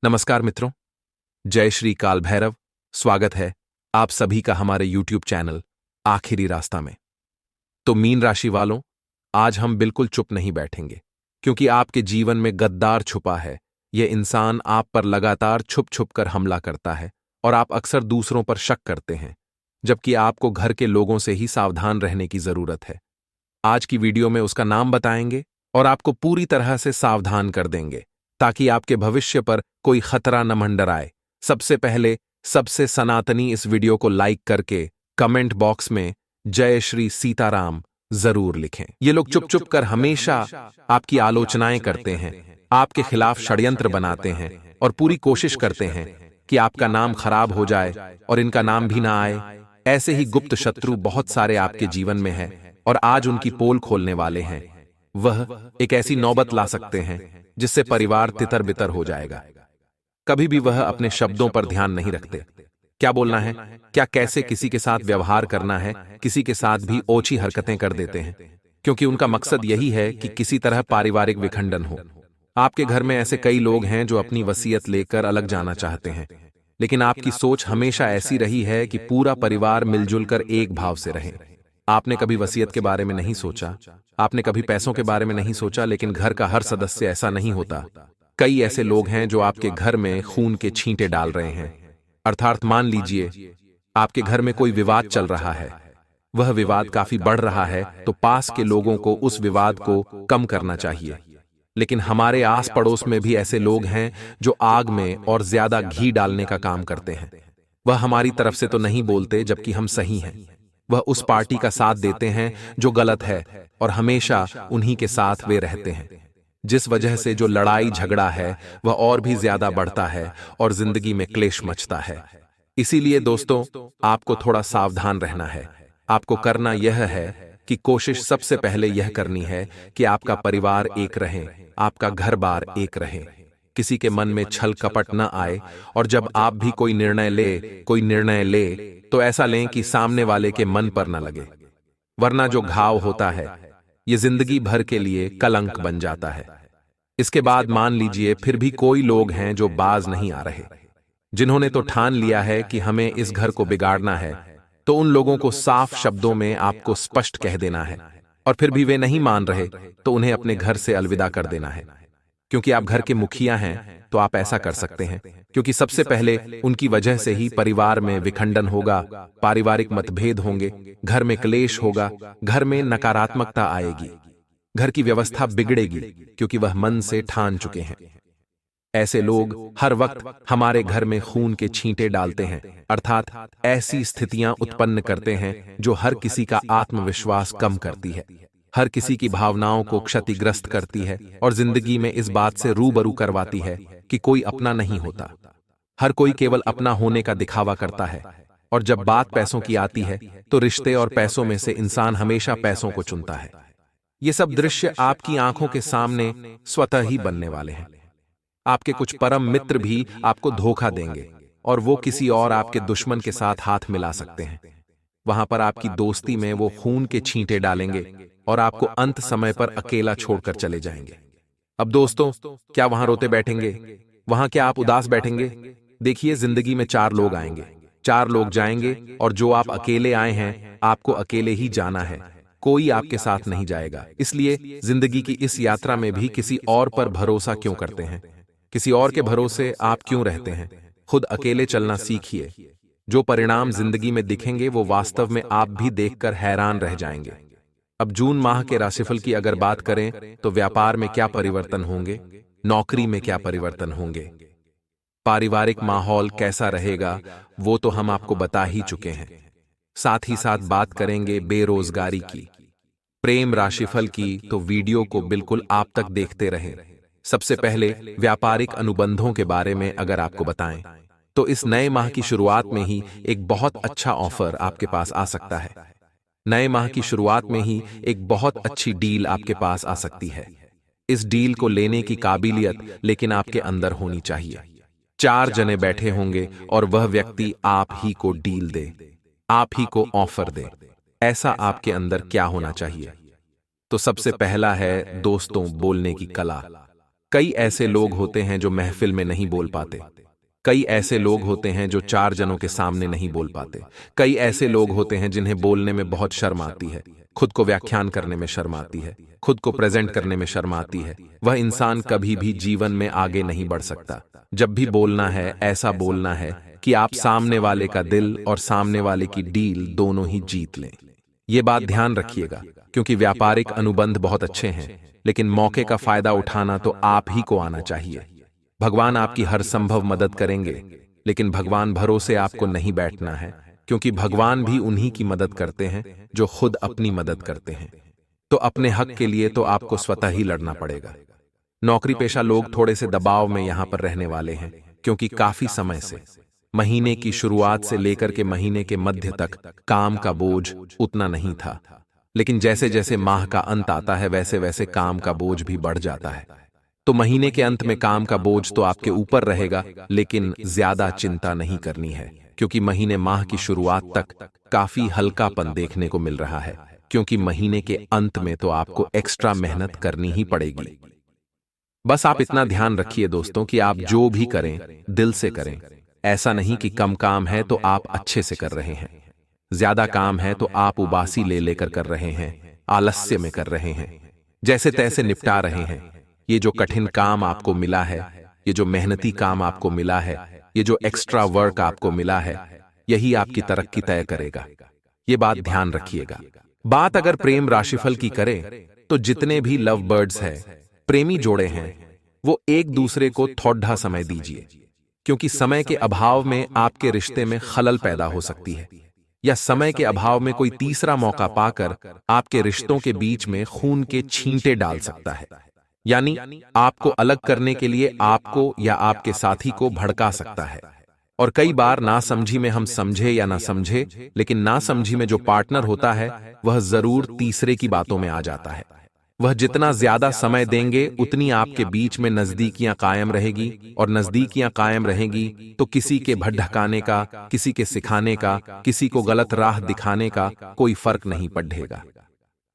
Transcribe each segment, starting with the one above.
नमस्कार मित्रों, जय श्री काल भैरव। स्वागत है आप सभी का हमारे YouTube चैनल आखिरी रास्ता में। तो मीन राशि वालों, आज हम बिल्कुल चुप नहीं बैठेंगे, क्योंकि आपके जीवन में गद्दार छुपा है। यह इंसान आप पर लगातार छुप छुप कर हमला करता है और आप अक्सर दूसरों पर शक करते हैं, जबकि आपको घर के लोगों से ही सावधान रहने की जरूरत है। आज की वीडियो में उसका नाम बताएंगे और आपको पूरी तरह से सावधान कर देंगे, ताकि आपके भविष्य पर कोई खतरा न मंडराए। सबसे पहले सबसे सनातनी इस वीडियो को लाइक करके कमेंट बॉक्स में जय श्री सीताराम जरूर लिखें। ये लोग चुप चुप कर हमेशा आपकी आलोचनाएं करते हैं, आपके खिलाफ षड्यंत्र बनाते हैं और पूरी कोशिश करते हैं कि आपका नाम खराब हो जाए और इनका नाम भी ना आए। ऐसे ही गुप्त शत्रु बहुत सारे आपके जीवन में हैं और आज उनकी पोल खोलने वाले हैं। वह एक ऐसी नौबत ला सकते हैं जिससे परिवार तितर बितर हो जाएगा। कभी भी वह अपने शब्दों पर ध्यान नहीं रखते। क्या बोलना है, क्या कैसे किसी के साथ व्यवहार करना है, किसी के साथ भी ओछी हरकतें कर देते हैं, क्योंकि उनका मकसद यही है कि किसी तरह पारिवारिक विखंडन हो। आपके घर में ऐसे कई लोग हैं जो अपनी वसीयत लेकर अलग जाना चाहते हैं, लेकिन आपकी सोच हमेशा ऐसी रही है कि पूरा परिवार मिलजुल कर एक भाव से रहे। आपने कभी वसीयत के बारे में नहीं सोचा, आपने कभी पैसों के बारे में नहीं सोचा, लेकिन घर का हर सदस्य ऐसा नहीं होता। कई ऐसे लोग हैं जो आपके घर में खून के छींटे डाल रहे हैं। अर्थात मान लीजिए आपके घर में कोई विवाद चल रहा है, वह विवाद काफी बढ़ रहा है, तो पास के लोगों को उस विवाद को कम करना चाहिए। लेकिन हमारे आस पड़ोस में भी ऐसे लोग हैं जो आग में और ज्यादा घी डालने का काम करते हैं। वह हमारी तरफ से तो नहीं बोलते, जबकि हम सही हैं। वह उस पार्टी का साथ देते हैं जो गलत है और हमेशा उन्हीं के साथ वे रहते हैं, जिस वजह से जो लड़ाई झगड़ा है वह और भी ज्यादा बढ़ता है और जिंदगी में क्लेश मचता है। इसीलिए दोस्तों, आपको थोड़ा सावधान रहना है। आपको करना यह है कि कोशिश सबसे पहले यह करनी है कि आपका परिवार एक रहे, आपका घर बार एक रहे, किसी के मन में छल कपट न आए, और जब आप भी कोई निर्णय ले तो ऐसा लें कि सामने वाले के मन पर न लगे, वरना जो घाव होता है ये जिंदगी भर के लिए कलंक बन जाता है। इसके बाद मान लीजिए फिर भी कोई लोग हैं जो बाज नहीं आ रहे, जिन्होंने तो ठान लिया है कि हमें इस घर को बिगाड़ना है, तो उन लोगों को साफ शब्दों में आपको स्पष्ट कह देना है। और फिर भी वे नहीं मान रहे तो उन्हें अपने घर से अलविदा कर देना है। क्योंकि आप घर के मुखिया हैं तो आप ऐसा कर सकते हैं, क्योंकि सबसे पहले उनकी वजह से ही परिवार में विखंडन होगा, पारिवारिक मतभेद होंगे, घर में क्लेश होगा, घर में नकारात्मकता आएगी, घर की व्यवस्था बिगड़ेगी, क्योंकि वह मन से ठान चुके हैं। ऐसे लोग हर वक्त हमारे घर में खून के छींटे डालते हैं, अर्थात ऐसी स्थितियां उत्पन्न करते हैं जो हर किसी का आत्मविश्वास कम करती है, हर किसी की भावनाओं को क्षतिग्रस्त करती है और जिंदगी में इस बात से रूबरू करवाती है कि कोई अपना नहीं होता। हर कोई केवल अपना होने का दिखावा करता है, और जब बात पैसों की आती है तो रिश्ते और पैसों में से इंसान हमेशा पैसों को चुनता है। ये सब दृश्य आपकी आंखों के सामने स्वतः ही बनने वाले हैं। आपके कुछ परम मित्र भी आपको धोखा देंगे और वो किसी और आपके दुश्मन के साथ हाथ मिला सकते हैं। वहां पर आपकी दोस्ती में वो खून के छींटे डालेंगे और आपको अंत समय पर अकेला छोड़कर चले जाएंगे। अब दोस्तों, क्या वहां रोते बैठेंगे? वहां क्या आप उदास बैठेंगे? देखिए, जिंदगी में 4 लोग आएंगे, 4 लोग जाएंगे, और जो आप अकेले आए हैं आपको अकेले ही जाना है, कोई आपके साथ नहीं जाएगा। इसलिए जिंदगी की इस यात्रा में भी किसी और पर भरोसा क्यों करते हैं? किसी और के भरोसे आप क्यों रहते हैं? खुद अकेले चलना सीखिए। जो परिणाम जिंदगी में दिखेंगे वो वास्तव में आप भी देखकर हैरान रह जाएंगे। अब जून माह के राशिफल की अगर बात करें तो व्यापार में क्या परिवर्तन होंगे, नौकरी में क्या परिवर्तन होंगे, पारिवारिक माहौल कैसा रहेगा, वो तो हम आपको बता ही चुके हैं। साथ ही साथ बात करेंगे बेरोजगारी की, प्रेम राशिफल की, तो वीडियो को बिल्कुल आप तक देखते रहें। सबसे पहले व्यापारिक अनुबंधों के बारे में अगर आपको बताएं तो इस नए माह की शुरुआत में ही एक बहुत अच्छा ऑफर आपके पास आ सकता है। नए माह की शुरुआत में ही एक बहुत अच्छी डील आपके पास आ सकती है। इस डील को लेने की काबिलियत लेकिन आपके अंदर होनी चाहिए। 4 जने बैठे होंगे और वह व्यक्ति आप ही को डील दे, आप ही को ऑफर दे। ऐसा आपके अंदर क्या होना चाहिए? तो सबसे पहला है दोस्तों, बोलने की कला। कई ऐसे लोग होते हैं जो महफिल में नहीं बोल पाते। कई ऐसे लोग होते हैं जो 4 जनों के सामने नहीं बोल पाते। कई ऐसे लोग होते हैं जिन्हें बोलने में बहुत शर्म आती है, खुद को व्याख्यान करने में शर्म आती है, खुद को प्रेजेंट करने में शर्म आती है। वह इंसान कभी भी जीवन में आगे नहीं बढ़ सकता। जब भी बोलना है, ऐसा बोलना है कि आप सामने वाले का दिल और सामने वाले की डील दोनों ही जीत लें। ये बात ध्यान रखिएगा, क्योंकि व्यापारिक अनुबंध बहुत अच्छे हैं, लेकिन मौके का फायदा उठाना तो आप ही को आना चाहिए। भगवान आपकी हर संभव मदद करेंगे, लेकिन भगवान भरोसे आपको नहीं बैठना है, क्योंकि भगवान भी उन्हीं की मदद करते हैं जो खुद अपनी मदद करते हैं। तो अपने हक के लिए तो आपको स्वतः ही लड़ना पड़ेगा। नौकरी पेशा लोग थोड़े से दबाव में यहां पर रहने वाले हैं, क्योंकि काफी समय से, महीने की शुरुआत से लेकर के महीने के मध्य तक काम का बोझ उतना नहीं था। लेकिन जैसे जैसे माह का अंत आता है, वैसे वैसे काम का बोझ भी बढ़ जाता है। तो महीने के अंत में काम का बोझ तो आपके ऊपर रहेगा, लेकिन ज्यादा चिंता नहीं करनी है, क्योंकि महीने माह की शुरुआत तक काफी हल्कापन देखने को मिल रहा है, क्योंकि महीने के अंत में तो आपको एक्स्ट्रा मेहनत करनी ही पड़ेगी। बस आप इतना ध्यान रखिए दोस्तों कि आप जो भी करें दिल से करें। ऐसा नहीं कि कम काम है तो आप अच्छे से कर रहे हैं, ज्यादा काम है तो आप उबासी ले लेकर कर रहे हैं, आलस्य में कर रहे हैं, जैसे तैसे निपटा रहे हैं। ये जो कठिन काम आपको मिला है, ये जो मेहनती काम आपको मिला है, ये जो एक्स्ट्रा वर्क आपको मिला है, यही आपकी तरक्की तय करेगा। ये बात ध्यान रखिएगा। बात अगर प्रेम राशिफल की करें तो जितने भी लव बर्ड्स हैं, प्रेमी जोड़े हैं, वो एक दूसरे को थोड़ा समय दीजिए, क्योंकि समय के अभाव में आपके रिश्ते में खलल पैदा हो सकती है, या समय के अभाव में कोई तीसरा मौका पाकर आपके रिश्तों के बीच में खून के छींटे डाल सकता है। यानी आपको अलग करने के लिए आपको या आपके साथी को भड़का सकता है। और कई बार नासमझी में हम समझे या ना समझे, लेकिन नासमझी में जो पार्टनर होता है वह जरूर तीसरे की बातों में आ जाता है। वह जितना ज्यादा समय देंगे उतनी आपके बीच में नजदीकियां कायम रहेगी, और नजदीकियां कायम रहेंगी तो किसी के भटकाने का, किसी के सिखाने का, किसी को गलत राह दिखाने का कोई फर्क नहीं पड़ेगा,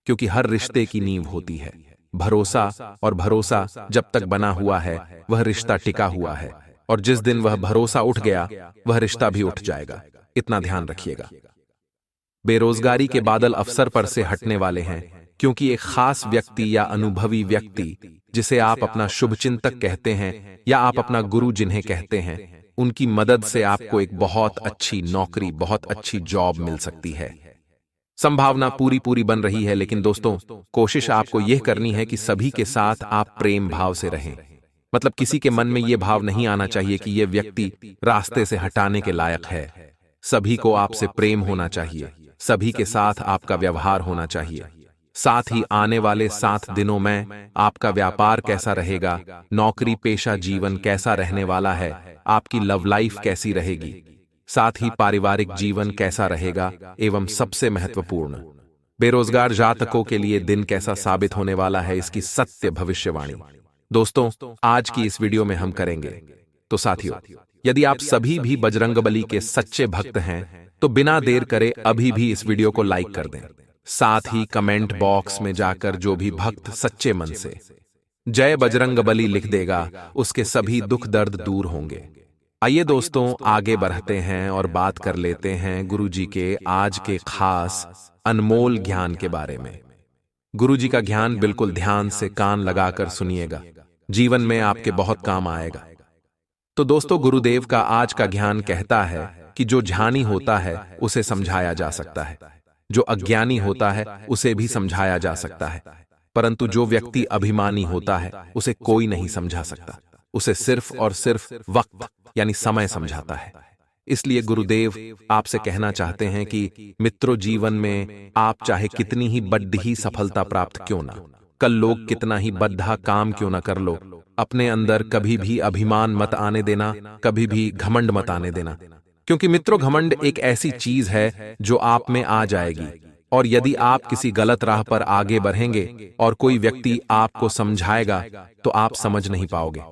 क्योंकि हर रिश्ते की नींव होती है भरोसा, और भरोसा जब तक बना हुआ है वह रिश्ता टिका हुआ है, और जिस दिन वह भरोसा उठ गया वह रिश्ता भी उठ जाएगा। इतना ध्यान रखिएगा। बेरोजगारी के बादल अवसर पर से हटने वाले हैं, क्योंकि एक खास व्यक्ति या अनुभवी व्यक्ति, जिसे आप अपना शुभचिंतक कहते हैं या आप अपना गुरु जिन्हें कहते हैं, उनकी मदद से आपको एक बहुत अच्छी नौकरी, बहुत अच्छी जॉब मिल सकती है। संभावना पूरी बन रही है, लेकिन दोस्तों कोशिश आपको यह करनी है कि सभी के साथ आप प्रेम भाव से रहें। मतलब किसी के मन में यह भाव नहीं आना चाहिए कि यह व्यक्ति रास्ते से हटाने के लायक है। सभी को आपसे प्रेम होना चाहिए, सभी के साथ आपका व्यवहार होना चाहिए। साथ ही आने वाले 7 दिनों में आपका व्यापार कैसा रहेगा, नौकरी पेशा जीवन कैसा रहने वाला है, आपकी लव लाइफ कैसी रहेगी, साथ ही पारिवारिक जीवन कैसा रहेगा, एवं सबसे महत्वपूर्ण बेरोजगार जातकों के लिए दिन कैसा साबित होने वाला है, इसकी सत्य भविष्यवाणी दोस्तों आज की इस वीडियो में हम करेंगे। तो साथियों, यदि आप सभी भी बजरंगबली के सच्चे भक्त हैं तो बिना देर करे अभी भी इस वीडियो को लाइक कर दें। साथ ही कमेंट बॉक्स में जाकर जो भी भक्त सच्चे मन से जय बजरंगबली लिख देगा, उसके सभी दुख दर्द दूर होंगे। आइए दोस्तों आगे बढ़ते हैं और बात कर लेते हैं गुरुजी के आज के खास अनमोल ज्ञान के बारे में। गुरुजी का ज्ञान बिल्कुल ध्यान से कान लगाकर सुनिएगा, जीवन में आपके बहुत काम आएगा। तो दोस्तों गुरुदेव का आज का ज्ञान कहता है कि जो ज्ञानी होता है उसे समझाया जा सकता है, जो अज्ञानी होता है उसे भी समझाया जा सकता है, परंतु जो व्यक्ति अभिमानी होता है उसे कोई नहीं समझा सकता, उसे सिर्फ और सिर्फ वक्त यानी समय समझाता है। इसलिए गुरुदेव आपसे कहना चाहते हैं कि मित्रों, जीवन में आप चाहे कितनी ही बड़ी सफलता प्राप्त क्यों ना, कल लोग कितना ही बड़ा काम क्यों ना कर लो, अपने अंदर कभी भी अभिमान मत आने देना, कभी भी घमंड मत आने देना, क्योंकि मित्रों घमंड एक ऐसी चीज है जो आप में आ जाएगी, और यदि आप किसी गलत राह पर आगे बढ़ेंगे और कोई व्यक्ति आपको समझाएगा तो आप समझ नहीं पाओगे।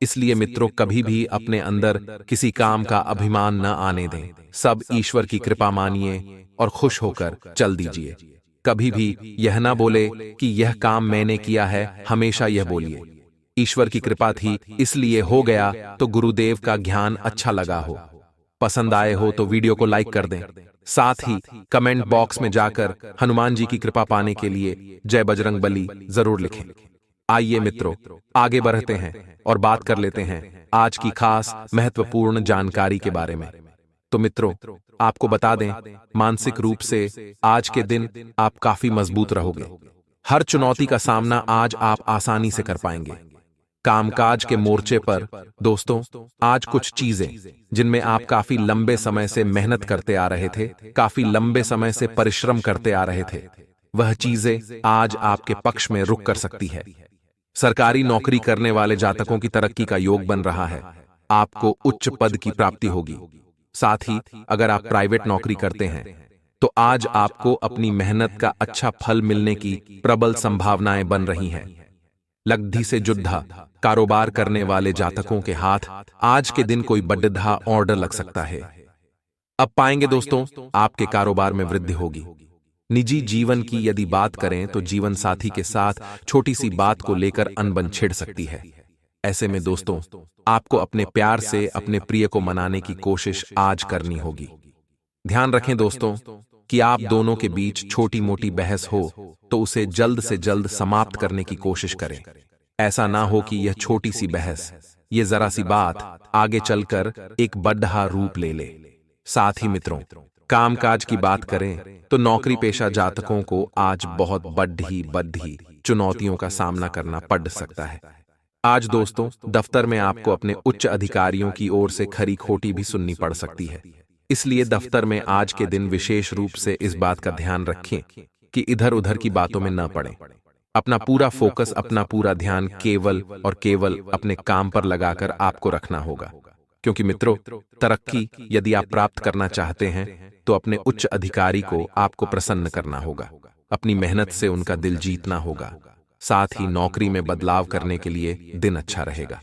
इसलिए मित्रों कभी भी अपने अंदर किसी काम का अभिमान न आने दें, सब ईश्वर की कृपा मानिए और खुश होकर चल दीजिए। कभी भी यह ना बोले कि यह काम मैंने किया है, हमेशा यह बोलिए ईश्वर की कृपा थी इसलिए हो गया, तो गुरुदेव का ज्ञान अच्छा लगा हो, पसंद आए हो तो वीडियो को लाइक कर दें। साथ ही कमेंट बॉक्स में जाकर हनुमान जी की कृपा पाने के लिए जय बजरंग बली जरूर लिखें। आइए मित्रों, आगे बढ़ते हैं और बात कर लेते हैं आज की खास महत्वपूर्ण जानकारी के बारे में। तो मित्रों, आपको बता दें, मानसिक रूप से आज के दिन आप काफी मजबूत रहोगे। हर चुनौती का सामना आज आप आसानी से कर पाएंगे। कामकाज के मोर्चे पर दोस्तों, आज कुछ चीजें जिनमें आप काफी लंबे समय से मेहनत करते आ रहे थे, काफी लंबे समय से परिश्रम करते आ रहे थे, वह चीजें आज आपके पक्ष में रुक कर सकती है। सरकारी नौकरी करने वाले जातकों की तरक्की का योग बन रहा है, आपको उच्च पद की प्राप्ति होगी। साथ ही अगर आप प्राइवेट नौकरी करते हैं तो आज आपको अपनी मेहनत का अच्छा फल मिलने की प्रबल संभावनाएं बन रही हैं। लग्धि से जुद्धा कारोबार करने वाले जातकों के हाथ आज के दिन कोई बड़ा ऑर्डर लग सकता है। अब पाएंगे दोस्तों, आपके कारोबार में वृद्धि होगी। निजी जीवन की यदि बात करें तो जीवन साथी के साथ छोटी सी बात को लेकर अनबन छिड़ सकती है। ऐसे में दोस्तों, आपको अपने प्यार से अपने प्रिय को मनाने की कोशिश आज करनी होगी। ध्यान रखें दोस्तों कि आप दोनों के बीच छोटी मोटी बहस हो तो उसे जल्द से जल्द समाप्त करने की कोशिश करें। ऐसा ना हो कि यह छोटी सी बहस, ये जरा सी बात आगे चलकर एक बड़ा रूप ले ले। साथ ही मित्रों, कामकाज की बात करें तो नौकरी पेशा जातकों को आज बहुत बड़ी चुनौतियों का सामना करना पड़ सकता है। आज दोस्तों, दफ्तर में आपको अपने उच्च अधिकारियों की ओर से खरी खोटी भी सुननी पड़ सकती है। इसलिए दफ्तर में आज के दिन विशेष रूप से इस बात का ध्यान रखें कि इधर उधर की बातों में न पड़ें। अपना पूरा फोकस, अपना पूरा ध्यान केवल और केवल अपने काम पर लगाकर आपको रखना होगा। क्योंकि मित्रों, तरक्की यदि आप प्राप्त करना चाहते हैं तो अपने उच्च अधिकारी को आपको प्रसन्न करना होगा, अपनी मेहनत से उनका दिल जीतना होगा। साथ ही नौकरी में बदलाव करने के लिए दिन अच्छा रहेगा।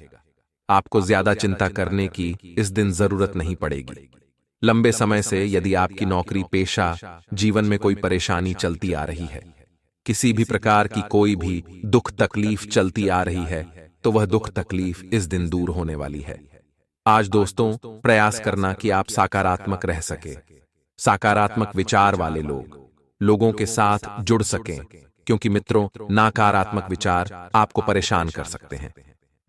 आपको ज्यादा चिंता करने की इस दिन जरूरत नहीं पड़ेगी। लंबे समय से यदि आपकी नौकरी पेशा जीवन में कोई परेशानी चलती आ रही है, किसी भी प्रकार की कोई भी दुख तकलीफ चलती आ रही है, तो वह दुख तकलीफ इस दिन दूर होने वाली है। आज दोस्तों, प्रयास करना कि आप सकारात्मक रह सके, सकारात्मक विचार वाले लोगों के साथ जुड़ सकें, क्योंकि मित्रों, नकारात्मक विचार आपको परेशान कर सकते हैं।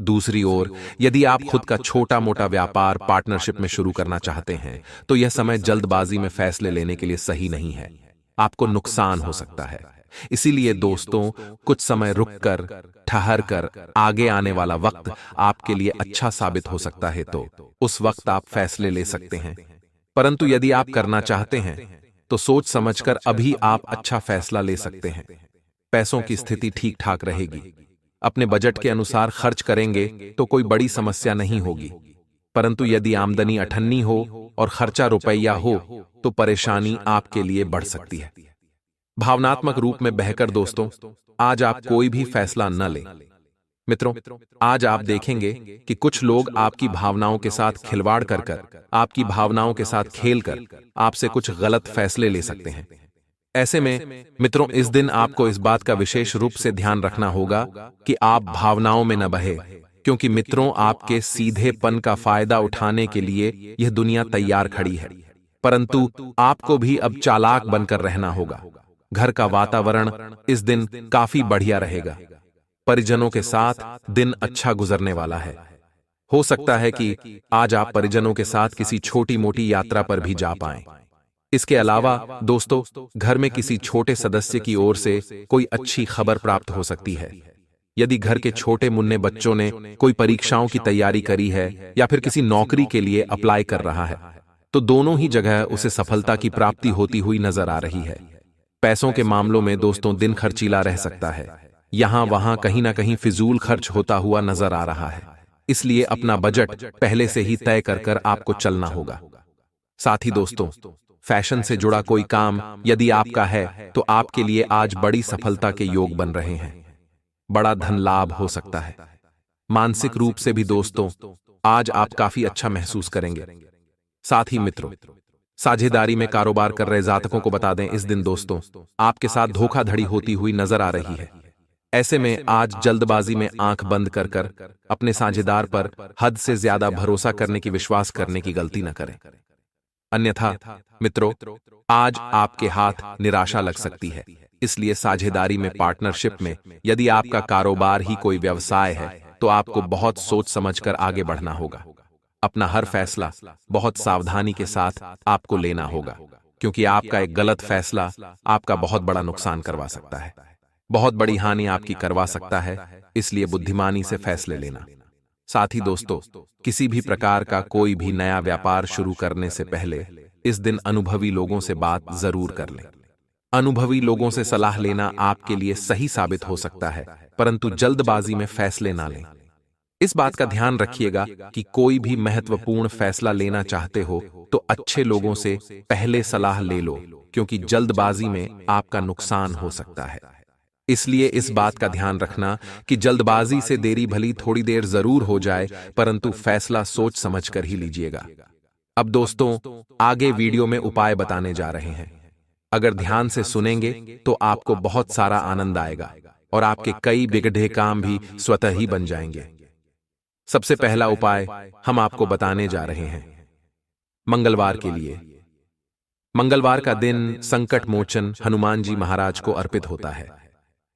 दूसरी ओर, यदि आप खुद का छोटा मोटा व्यापार पार्टनरशिप में शुरू करना चाहते हैं तो यह समय जल्दबाजी में फैसले लेने के लिए सही नहीं है, आपको नुकसान हो सकता है। इसीलिए दोस्तों, कुछ समय रुककर, ठहर कर आगे आने वाला वक्त आपके लिए अच्छा साबित हो सकता है, तो उस वक्त आप फैसले ले सकते हैं। परंतु यदि आप करना चाहते हैं तो सोच समझकर अभी आप अच्छा फैसला ले सकते हैं। पैसों की स्थिति ठीक ठाक रहेगी, अपने बजट के अनुसार खर्च करेंगे तो कोई बड़ी समस्या नहीं होगी। परंतु यदि आमदनी अठन्नी हो और खर्चा रुपया हो तो परेशानी आपके लिए बढ़ सकती है। भावनात्मक रूप में बहकर दोस्तों, आज आप कोई भी फैसला न लें। मित्रों, आज आप देखेंगे कि कुछ लोग आपकी भावनाओं के साथ खिलवाड़ कर आपकी भावनाओं के साथ खेलकर आपसे कुछ गलत फैसले ले सकते हैं। ऐसे में मित्रों, इस दिन आपको इस बात का विशेष रूप से ध्यान रखना होगा कि आप भावनाओं में न बहे, क्योंकि मित्रों, आपके सीधेपन का फायदा उठाने के लिए यह दुनिया तैयार खड़ी है। परंतु आपको भी अब चालाक बनकर रहना होगा। घर का वातावरण इस दिन काफी बढ़िया रहेगा। परिजनों के साथ दिन अच्छा गुजरने वाला है। हो सकता है कि आज आप परिजनों के साथ किसी छोटी मोटी यात्रा पर भी जा पाएं। इसके अलावा दोस्तों, घर में किसी छोटे सदस्य की ओर से कोई अच्छी खबर प्राप्त हो सकती है। यदि घर के छोटे मुन्ने बच्चों ने कोई परीक्षाओं की तैयारी करी है या फिर किसी नौकरी के लिए अप्लाई कर रहा है, तो दोनों ही जगह उसे सफलता की प्राप्ति होती हुई नजर आ रही है। पैसों के मामलों में दोस्तों, दिन खर्चीला रह सकता है। यहां वहां कहीं ना कहीं फिजूल खर्च होता हुआ नजर आ रहा है। इसलिए अपना बजट पहले से ही तय कर आपको चलना होगा। साथ ही दोस्तों, फैशन से जुड़ा कोई काम यदि आपका है तो आपके लिए आज बड़ी सफलता के योग बन रहे हैं। बड़ा धन लाभ हो सकता है। मानसिक रूप से भी दोस्तों, आज आप काफी अच्छा महसूस करेंगे। साथ ही मित्रों, साझेदारी में कारोबार कर रहे जातकों को बता दें, इस दिन दोस्तों आपके साथ धोखाधड़ी होती हुई नजर आ रही है। ऐसे में आज जल्दबाजी में आंख बंद कर कर अपने साझेदार पर हद से ज्यादा भरोसा करने की, विश्वास करने की गलती न करें। अन्यथा मित्रों, आज आपके हाथ निराशा लग सकती है। इसलिए साझेदारी में, पार्टनरशिप में, यदि आपका कारोबार ही कोई व्यवसाय है तो आपको बहुत सोच समझकर आगे बढ़ना होगा। अपना हर फैसला बहुत सावधानी के साथ आपको लेना होगा, क्योंकि आपका एक गलत फैसला आपका बहुत बड़ा नुकसान करवा सकता है, बहुत बड़ी हानि आपकी करवा सकता है। इसलिए बुद्धिमानी से फैसले लेना। साथ ही दोस्तों, किसी भी प्रकार का कोई भी नया व्यापार शुरू करने से पहले इस दिन अनुभवी लोगों से बात जरूर कर लें। अनुभवी लोगों से सलाह लेना आपके लिए सही साबित हो सकता है, परंतु जल्दबाजी में फैसले ना लें। इस बात का ध्यान रखिएगा कि कोई भी महत्वपूर्ण फैसला लेना चाहते हो तो अच्छे लोगों से पहले सलाह ले लो, क्योंकि जल्दबाजी में आपका नुकसान हो सकता है। इसलिए इस बात का ध्यान रखना कि जल्दबाजी से देरी भली थोड़ी देर जरूर हो जाए, परंतु फैसला सोच समझकर ही लीजिएगा। अब दोस्तों, आगे वीडियो में उपाय बताने जा रहे हैं। अगर ध्यान से सुनेंगे तो आपको बहुत सारा आनंद आएगा और आपके कई बिगड़े काम भी स्वतः ही बन जाएंगे। सबसे पहला उपाय हम आपको बताने जा रहे हैं मंगलवार के लिए। मंगलवार का दिन संकट मोचन हनुमान जी महाराज को अर्पित होता है।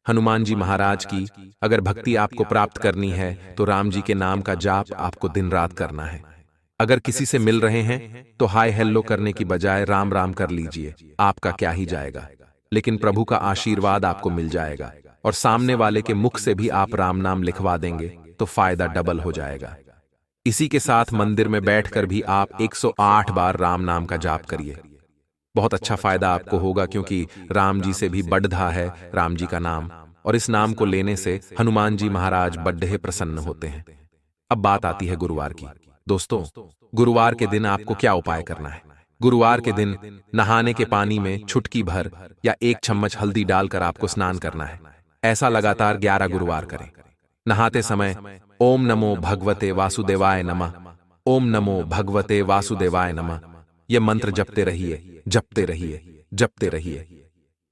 हनुमान जी महाराज की अगर भक्ति आपको प्राप्त करनी है तो राम जी के नाम का जाप आपको दिन रात करना है। अगर किसी से मिल रहे हैं तो हाय हेलो करने की बजाय राम राम कर लीजिए, आपका क्या ही जाएगा, लेकिन प्रभु का आशीर्वाद आपको मिल जाएगा। और सामने वाले के मुख से भी आप राम नाम लिखवा देंगे तो फायदा डबल हो जाएगा। इसी के साथ मंदिर में बैठकर भी आप 108 बार राम नाम का जाप करिए। बहुत अच्छा फायदा आपको होगा, क्योंकि राम जी से भी बढ़ा है राम जी का नाम, और इस नाम को लेने से हनुमान जी महाराज बड्ढे प्रसन्न होते हैं। अब बात आती है गुरुवार की। दोस्तों, गुरुवार के दिन आपको क्या उपाय करना है? गुरुवार के दिन नहाने के पानी में चुटकी भर या 1 चम्मच हल्दी डालकर आपको स्नान करना है। ऐसा लगातार 11 गुरुवार करें। नहाते समय ओम नमो भगवते वासुदेवाय नमः, ओम नमो भगवते वासुदेवाय नमः यह मंत्र जपते रहिए, जपते रहिए, जपते रहिए।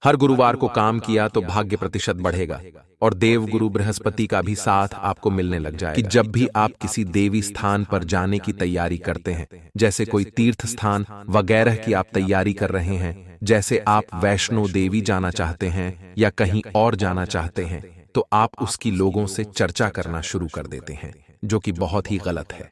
हर गुरुवार को काम किया तो भाग्य प्रतिशत बढ़ेगा और देव गुरु बृहस्पति का भी साथ आपको मिलने लग जाएगा। कि जब भी आप किसी देवी स्थान पर जाने की तैयारी करते हैं, जैसे कोई तीर्थ स्थान वगैरह की आप तैयारी कर रहे हैं, जैसे आप वैष्णो देवी जाना चाहते हैं या कहीं और जाना चाहते हैं, तो आप उसकी लोगों से चर्चा करना शुरू कर देते हैं, जो कि बहुत ही गलत है।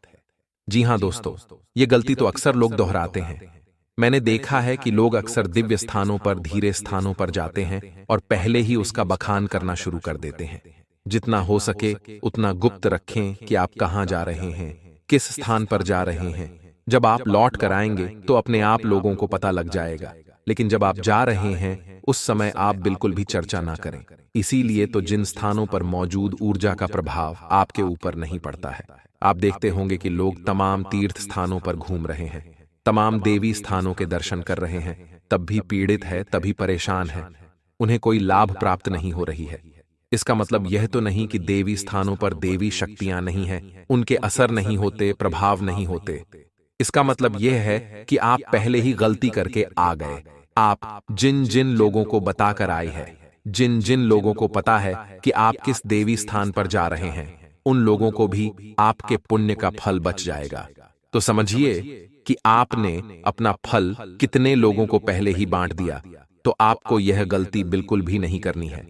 जी हां दोस्तों, ये गलती तो अक्सर लोग दोहराते हैं। मैंने देखा है कि लोग अक्सर दिव्य स्थानों पर, धीरे स्थानों पर जाते हैं और पहले ही उसका बखान करना शुरू कर देते हैं। जितना हो सके उतना गुप्त रखें कि आप कहां जा रहे हैं, किस स्थान पर जा रहे हैं। जब आप लौट कर आएंगे तो अपने आप लोगों को पता लग जाएगा, लेकिन जब आप जा रहे हैं उस समय आप बिल्कुल भी चर्चा ना करें। इसीलिए तो जिन स्थानों पर मौजूद ऊर्जा का प्रभाव आपके ऊपर नहीं पड़ता है। आप देखते होंगे कि लोग तमाम तीर्थ स्थानों पर घूम रहे हैं, तमाम देवी स्थानों के दर्शन कर रहे हैं, तब भी पीड़ित है, तभी परेशान है, उन्हें कोई लाभ प्राप्त नहीं हो रही है। इसका मतलब यह तो नहीं कि देवी स्थानों पर देवी शक्तियां नहीं हैं, उनके असर नहीं होते, प्रभाव नहीं होते। इसका मतलब यह है कि आप पहले ही गलती करके आ गए। आप जिन जिन लोगों को बताकर आए हैं, जिन जिन लोगों को पता है कि आप किस देवी स्थान पर जा रहे हैं, उन लोगों को भी आपके पुण्य का फल बच जाएगा। तो समझिए कि आपने अपना फल कितने लोगों को पहले ही बांट दिया। तो आपको यह गलती बिल्कुल भी नहीं करनी है।